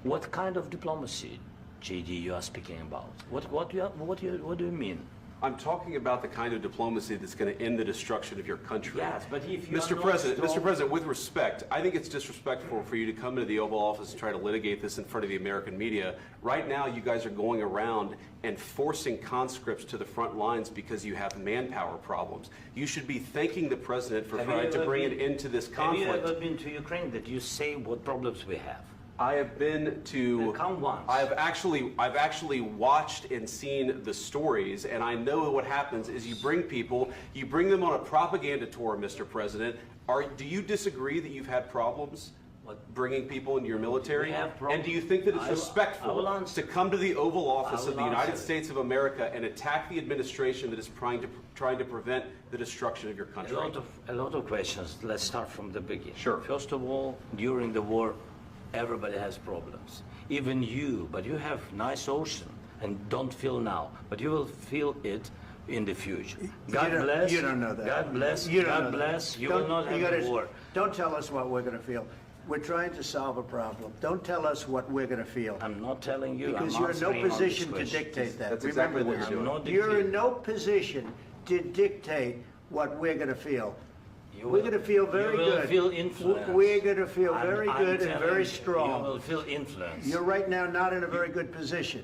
What kind of diplomacy, JD, you are speaking about? What do you mean? I'm talking about the kind of diplomacy that's going to end the destruction of your country. Yes, but if you Mr. President, with respect, I think it's disrespectful for you to come into the Oval Office and try to litigate this in front of the American media. Right now, you guys are going around and forcing conscripts to the front lines because you have manpower problems. You should be thanking the President for trying to bring an end to this conflict. Have you ever been to Ukraine that you say what problems we have? I have been to. Come once. I've actually watched and seen the stories, and I know what happens is you bring them on a propaganda tour, Mr. President. Do you disagree that you've had problems bringing people into your military? And do you think that it's respectful to come to the Oval Office of the United States of America and attack the administration that is trying to prevent the destruction of your country? A lot of questions. Let's start from the beginning. Sure. First of all, during the war, everybody has problems, even you, but you have nice ocean and don't feel now, but you will feel it in the future. God bless. You don't know that. God bless. You God bless. You will not have a war. Don't tell us what we're going to feel. We're trying to solve a problem. Don't tell us what we're going to feel. I'm not telling you. Because you're in no position to dictate that. That's exactly what you're doing. You're in no position to dictate what we're going to feel. We're going to feel very good. You will feel influence. We're going to feel very good and very strong. You will feel influence. You're right now not in a very good position.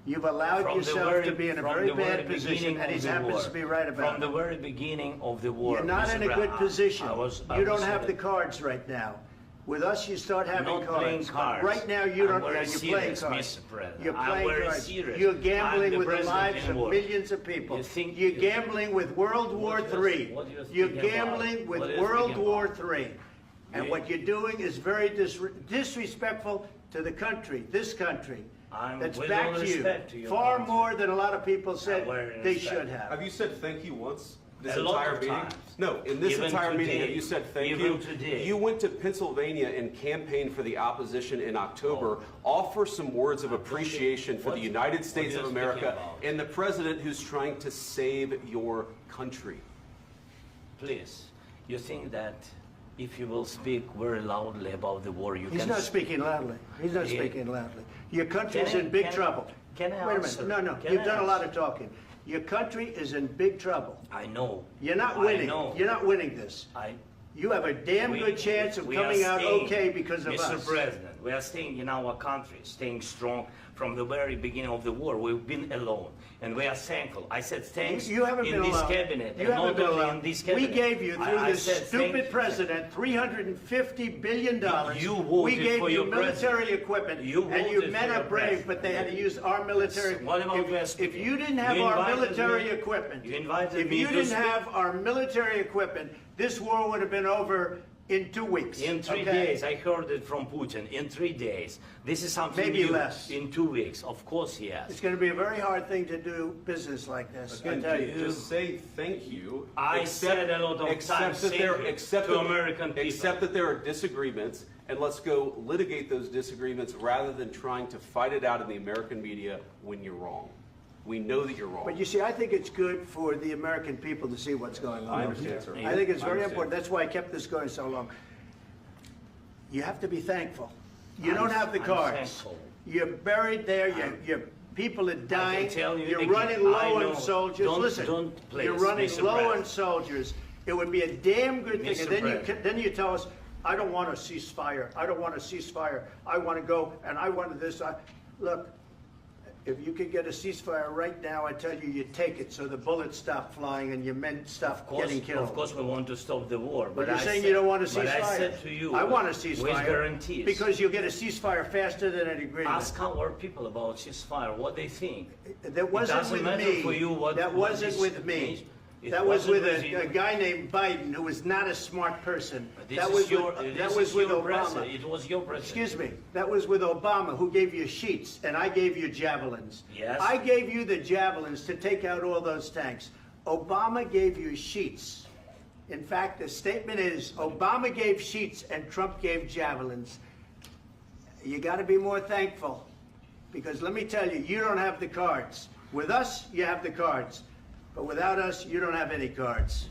You've allowed yourself to be in a very bad position, and he happens to be right about it. From the very beginning of the war. You're not in a good position. You don't have the cards right now. With us, you start having cards. Right now, you don't. You're playing cards. You're playing cards. You're gambling with the lives of millions of people. You're gambling with World War III. You're gambling with World War III. And what you're doing is very disrespectful to the country, this country. That's back to you. Far more than a lot of people said they should have. Have you said thank you once? This a lot entire of meeting? times. No, in this Even entire today. meeting, have you said thank Even you? today. You went to Pennsylvania and campaigned for the opposition in October. Offer some words of appreciation for the United States of America and the President who's trying to save your country. Please, you think that if you will speak very loudly about the war, you can... He's not speaking loudly. He's not speaking loudly. Your country is in big trouble. Can I Wait a answer? minute. No. You've done a lot of talking. Your country is in big trouble. I know. You're not winning. I know. You're not winning this. You have a damn good chance of coming out okay because of us. Mr. President, we are staying in our country, staying strong from the very beginning of the war. We've been alone, and we are thankful. I said thanks you haven't been in this alone. cabinet. You haven't been alone. In this cabinet. We gave you, through this stupid president, $350 billion. You voted we gave for you your military equipment, and your men are brave, but they had to use our military. What about if you didn't have our military equipment, this war would have been over in 2 weeks. In 3 days. I heard it from Putin. In 3 days. This is something maybe new. Less. In 2 weeks. Of course, yes. It's going to be a very hard thing to do business like this. Again, I tell you. just say thank you. I said a lot of times to American people. Except that there are disagreements, and let's go litigate those disagreements rather than trying to fight it out in the American media when you're wrong. We know that you're wrong. But you see, I think it's good for the American people to see what's going on. I understand, sir. I think it's very important. That's why I kept this going so long. You have to be thankful. You don't have the cards. Thankful. You're buried there. Your people are dying. You're running low on soldiers. Listen, you're running low on soldiers. It would be a damn good thing. And then you tell us, I don't want a ceasefire. I don't want a ceasefire. I want to go and I want this. Look. If you could get a ceasefire right now, I tell you, you take it so the bullets stop flying and your men stop getting killed. Of course, we want to stop the war. But you're saying you don't want a ceasefire. But I said to you, I want a ceasefire. With guarantees. Because you'll get a ceasefire faster than an agreement. Ask our people about ceasefire, what they think. That wasn't with me. That wasn't with me. That was with a guy named Biden, who was not a smart person. That was with Obama. It was your president. Excuse me. That was with Obama, who gave you sheets, and I gave you javelins. Yes. I gave you the javelins to take out all those tanks. Obama gave you sheets. In fact, the statement is, Obama gave sheets and Trump gave javelins. You got to be more thankful, because let me tell you, you don't have the cards. With us, you have the cards. But without us, you don't have any cards.